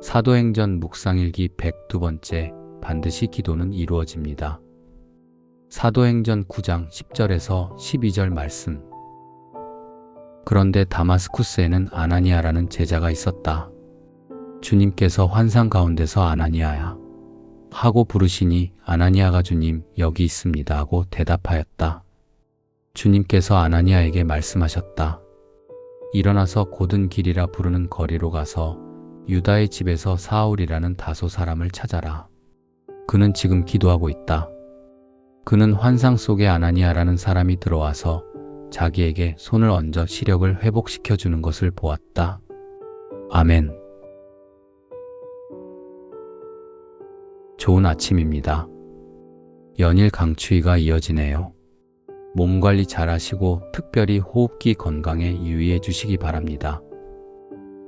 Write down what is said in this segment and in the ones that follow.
사도행전 묵상일기 102번째 반드시 기도는 이루어집니다. 사도행전 9장 10절에서 12절 말씀. 그런데 다마스쿠스에는 아나니아라는 제자가 있었다. 주님께서 환상 가운데서 아나니아야 하고 부르시니 아나니아가 주님 여기 있습니다 하고 대답하였다. 주님께서 아나니아에게 말씀하셨다. 일어나서 곧은 길이라 부르는 거리로 가서 유다의 집에서 사울이라는 다소 사람을 찾아라. 그는 지금 기도하고 있다. 그는 환상 속에 아나니아라는 사람이 들어와서 자기에게 손을 얹어 시력을 회복시켜 주는 것을 보았다. 아멘. 좋은 아침입니다. 연일 강추위가 이어지네요. 몸 관리 잘 하시고 특별히 호흡기 건강에 유의해 주시기 바랍니다.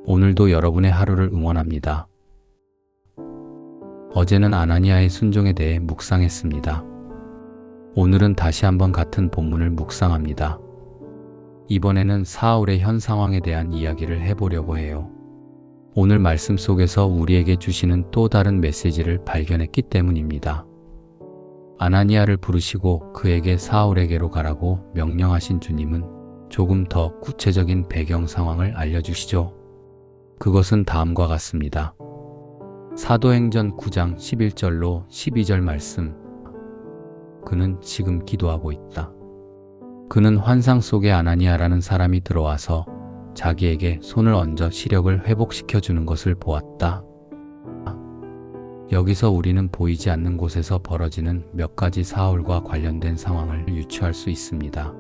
오늘도 여러분의 하루를 응원합니다. 어제는 아나니아의 순종에 대해 묵상했습니다. 오늘은 다시 한번 같은 본문을 묵상합니다. 이번에는 사울의 현 상황에 대한 이야기를 해보려고 해요. 오늘 말씀 속에서 우리에게 주시는 또 다른 메시지를 발견했기 때문입니다. 아나니아를 부르시고 그에게 사울에게로 가라고 명령하신 주님은 조금 더 구체적인 배경 상황을 알려주시죠. 그것은 다음과 같습니다. 사도행전 9장 11절로 12절 말씀. 그는 지금 기도하고 있다. 그는 환상 속에 아나니아라는 사람이 들어와서 자기에게 손을 얹어 시력을 회복시켜 주는 것을 보았다. 여기서 우리는 보이지 않는 곳에서 벌어지는 몇 가지 사울과 관련된 상황을 유추할 수 있습니다.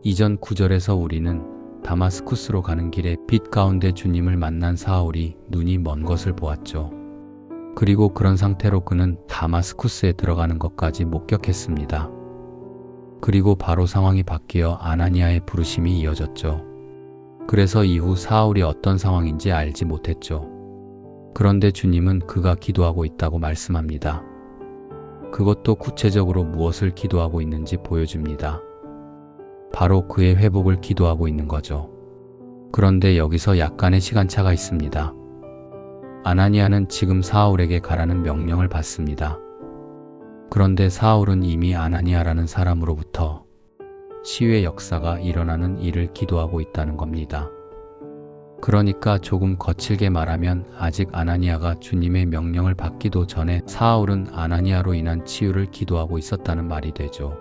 이전 9절에서 우리는 다마스쿠스로 가는 길에 빛 가운데 주님을 만난 사울이 눈이 먼 것을 보았죠. 그리고 그런 상태로 그는 다마스쿠스에 들어가는 것까지 목격했습니다. 그리고 바로 상황이 바뀌어 아나니아의 부르심이 이어졌죠. 그래서 이후 사울이 어떤 상황인지 알지 못했죠. 그런데 주님은 그가 기도하고 있다고 말씀합니다. 그것도 구체적으로 무엇을 기도하고 있는지 보여줍니다. 바로 그의 회복을 기도하고 있는 거죠. 그런데 여기서 약간의 시간차가 있습니다. 아나니아는 지금 사울에게 가라는 명령을 받습니다. 그런데 사울은 이미 아나니아라는 사람으로부터 치유의 역사가 일어나는 일을 기도하고 있다는 겁니다. 그러니까 조금 거칠게 말하면 아직 아나니아가 주님의 명령을 받기도 전에 사울은 아나니아로 인한 치유를 기도하고 있었다는 말이 되죠.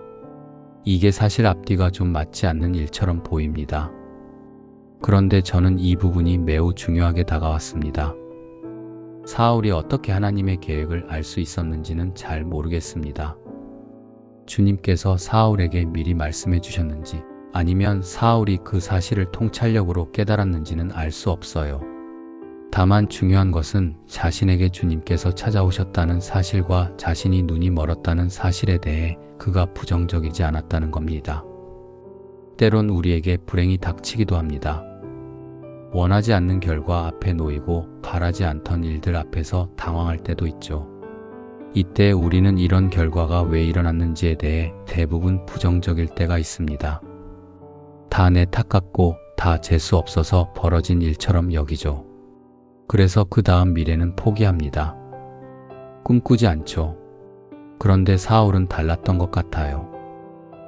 이게 사실 앞뒤가 좀 맞지 않는 일처럼 보입니다. 그런데 저는 이 부분이 매우 중요하게 다가왔습니다. 사울이 어떻게 하나님의 계획을 알 수 있었는지는 잘 모르겠습니다. 주님께서 사울에게 미리 말씀해 주셨는지 아니면 사울이 그 사실을 통찰력으로 깨달았는지는 알 수 없어요. 다만 중요한 것은 자신에게 주님께서 찾아오셨다는 사실과 자신이 눈이 멀었다는 사실에 대해 그가 부정적이지 않았다는 겁니다. 때론 우리에게 불행이 닥치기도 합니다. 원하지 않는 결과 앞에 놓이고 바라지 않던 일들 앞에서 당황할 때도 있죠. 이때 우리는 이런 결과가 왜 일어났는지에 대해 대부분 부정적일 때가 있습니다. 다 내 탓 같고 다 재수 없어서 벌어진 일처럼 여기죠. 그래서 그 다음 미래는 포기합니다. 꿈꾸지 않죠. 그런데 사울은 달랐던 것 같아요.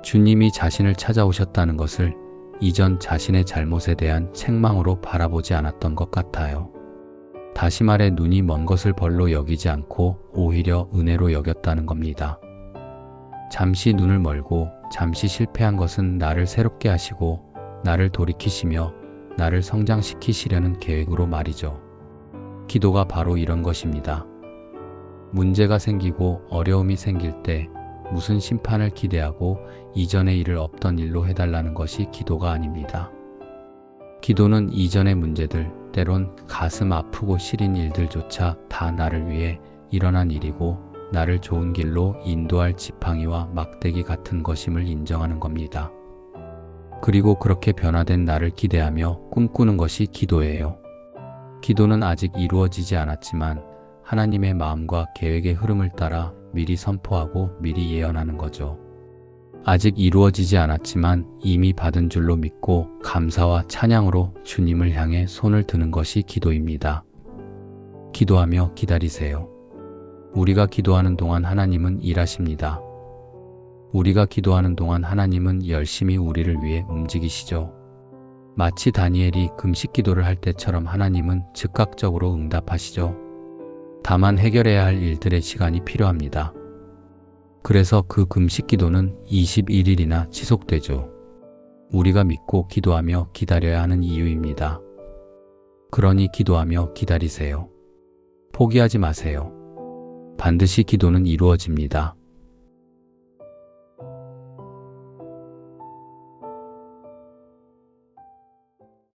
주님이 자신을 찾아오셨다는 것을 이전 자신의 잘못에 대한 책망으로 바라보지 않았던 것 같아요. 다시 말해 눈이 먼 것을 벌로 여기지 않고 오히려 은혜로 여겼다는 겁니다. 잠시 눈을 멀고 잠시 실패한 것은 나를 새롭게 하시고 나를 돌이키시며 나를 성장시키시려는 계획으로 말이죠. 기도가 바로 이런 것입니다. 문제가 생기고 어려움이 생길 때 무슨 심판을 기대하고 이전의 일을 없던 일로 해달라는 것이 기도가 아닙니다. 기도는 이전의 문제들, 때론 가슴 아프고 시린 일들조차 다 나를 위해 일어난 일이고 나를 좋은 길로 인도할 지팡이와 막대기 같은 것임을 인정하는 겁니다. 그리고 그렇게 변화된 나를 기대하며 꿈꾸는 것이 기도예요. 기도는 아직 이루어지지 않았지만 하나님의 마음과 계획의 흐름을 따라 미리 선포하고 미리 예언하는 거죠. 아직 이루어지지 않았지만 이미 받은 줄로 믿고 감사와 찬양으로 주님을 향해 손을 드는 것이 기도입니다. 기도하며 기다리세요. 우리가 기도하는 동안 하나님은 일하십니다. 우리가 기도하는 동안 하나님은 열심히 우리를 위해 움직이시죠. 마치 다니엘이 금식 기도를 할 때처럼 하나님은 즉각적으로 응답하시죠. 다만 해결해야 할 일들의 시간이 필요합니다. 그래서 그 금식 기도는 21일이나 지속되죠. 우리가 믿고 기도하며 기다려야 하는 이유입니다. 그러니 기도하며 기다리세요. 포기하지 마세요. 반드시 기도는 이루어집니다.